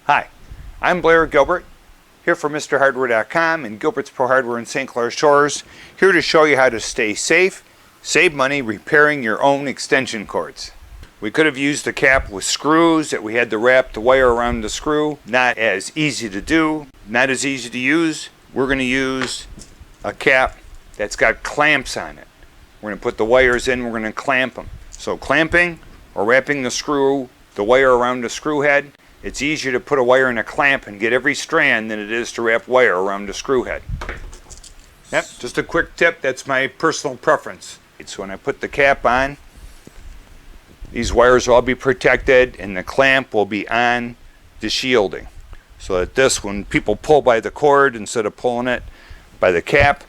Hi, I'm Blair Gilbert, here for MrHardware.com and Gilbert's Pro Hardware in St. Clair Shores, here to show you how to stay safe, save money repairing your own extension cords. We could have used a cap with screws that we had to wrap the wire around the screw. Not as easy to do, not as easy to use. We're going to use a cap that's got clamps on it. We're going to put the wires in, we're going to clamp them. So clamping or wrapping the wire around the screw head, it's easier to put a wire in a clamp and get every strand than it is to wrap wire around the screw head. Yep, just a quick tip, that's my personal preference. So when I put the cap on, these wires will all be protected and the clamp will be on the shielding. So that this, when people pull by the cord instead of pulling it by the cap,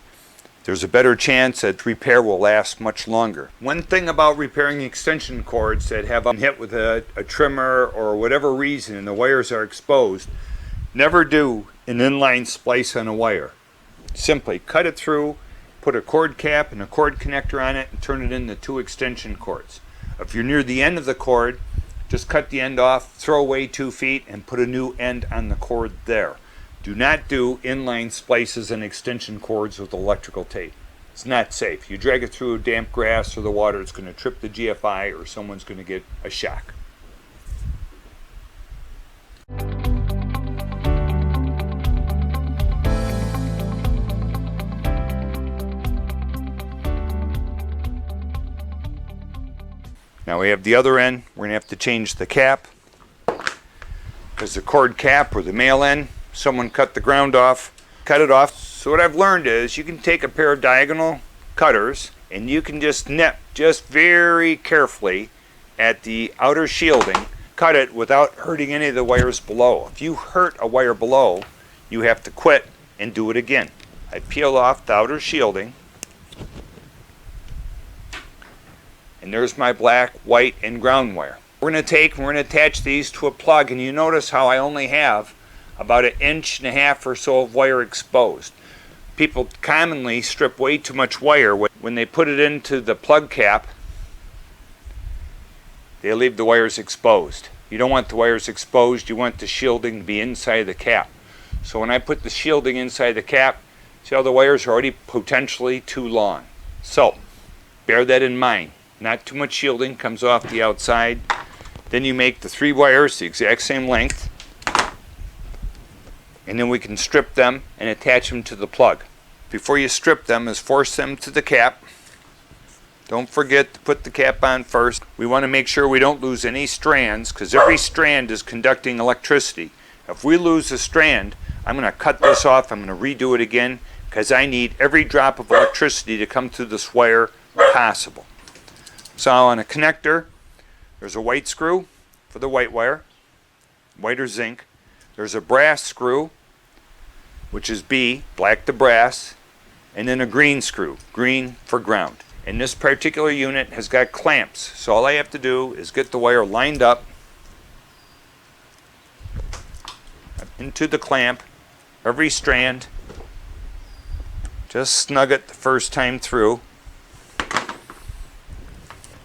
there's a better chance that repair will last much longer. One thing about repairing extension cords that have been hit with a trimmer or whatever reason and the wires are exposed, never do an inline splice on a wire. Simply cut it through, put a cord cap and a cord connector on it and turn it into 2 extension cords. If you're near the end of the cord, just cut the end off, throw away 2 feet and put a new end on the cord there. Do not do inline splices and extension cords with electrical tape. It's not safe. You drag it through damp grass or the water, it's going to trip the GFI or someone's going to get a shock. Now we have the other end. We're going to have to change the cap because the cord cap or the male end, someone cut the ground off, cut it off. So what I've learned is you can take a pair of diagonal cutters and you can just nip just very carefully at the outer shielding, cut it without hurting any of the wires below. If you hurt a wire below, you have to quit and do it again. I peel off the outer shielding and there's my black, white, and ground wire. We're going to attach these to a plug, and you notice how I only have about 1.5 inches or so of wire exposed. People commonly strip way too much wire. When they put it into the plug cap, they leave the wires exposed. You don't want the wires exposed, you want the shielding to be inside the cap. So when I put the shielding inside the cap, see how the wires are already potentially too long. So, bear that in mind. Not too much shielding comes off the outside. Then you make the 3 wires the exact same length. And then we can strip them and attach them to the plug. Before you strip them is force them to the cap. Don't forget to put the cap on first. We want to make sure we don't lose any strands because every strand is conducting electricity. If we lose a strand, I'm going to cut this off. I'm going to redo it again because I need every drop of electricity to come through this wire possible. So on a connector, there's a white screw for the white wire, white or zinc. There's a brass screw, which is B, black to brass, and then a green screw, green for ground. And this particular unit has got clamps, so all I have to do is get the wire lined up into the clamp, every strand, just snug it the first time through.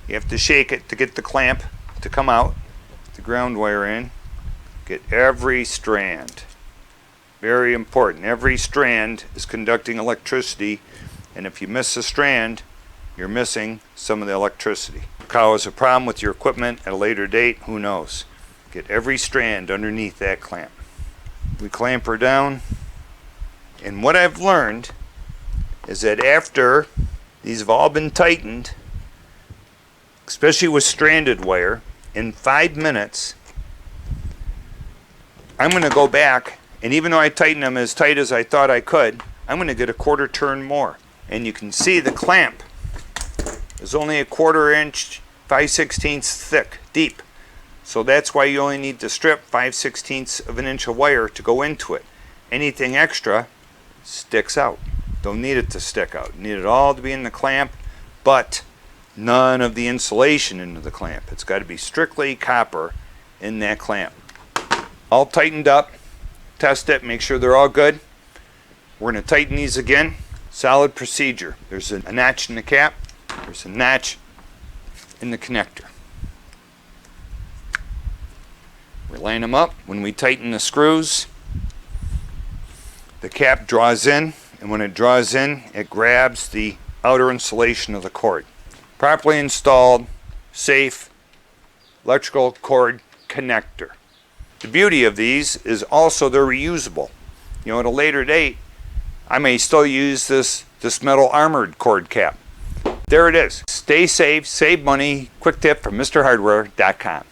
You have to shake it to get the clamp to come out, the ground wire in, get every strand. Very important, every strand is conducting electricity, and if you miss a strand, you're missing some of the electricity. Cause a problem with your equipment at a later date, who knows? Get every strand underneath that clamp. We clamp her down, and what I've learned is that after these have all been tightened, especially with stranded wire, in 5 minutes, I'm going to go back, and even though I tightened them as tight as I thought I could, I'm going to get a 1/4 turn more. And you can see the clamp is only a 1/4 inch, 5/16 thick, deep. So that's why you only need to strip 5/16 of an inch of wire to go into it. Anything extra sticks out. Don't need it to stick out. You need it all to be in the clamp, but none of the insulation into the clamp. It's got to be strictly copper in that clamp. All tightened up. Test it, make sure they're all good. We're going to tighten these again. Solid procedure. There's a notch in the cap. There's a notch in the connector. We line them up. When we tighten the screws, the cap draws in, and when it draws in, it grabs the outer insulation of the cord. Properly installed, safe electrical cord connector. The beauty of these is also they're reusable. You know, at a later date, I may still use this metal armored cord cap. There it is. Stay safe, save money. Quick tip from MrHardware.com.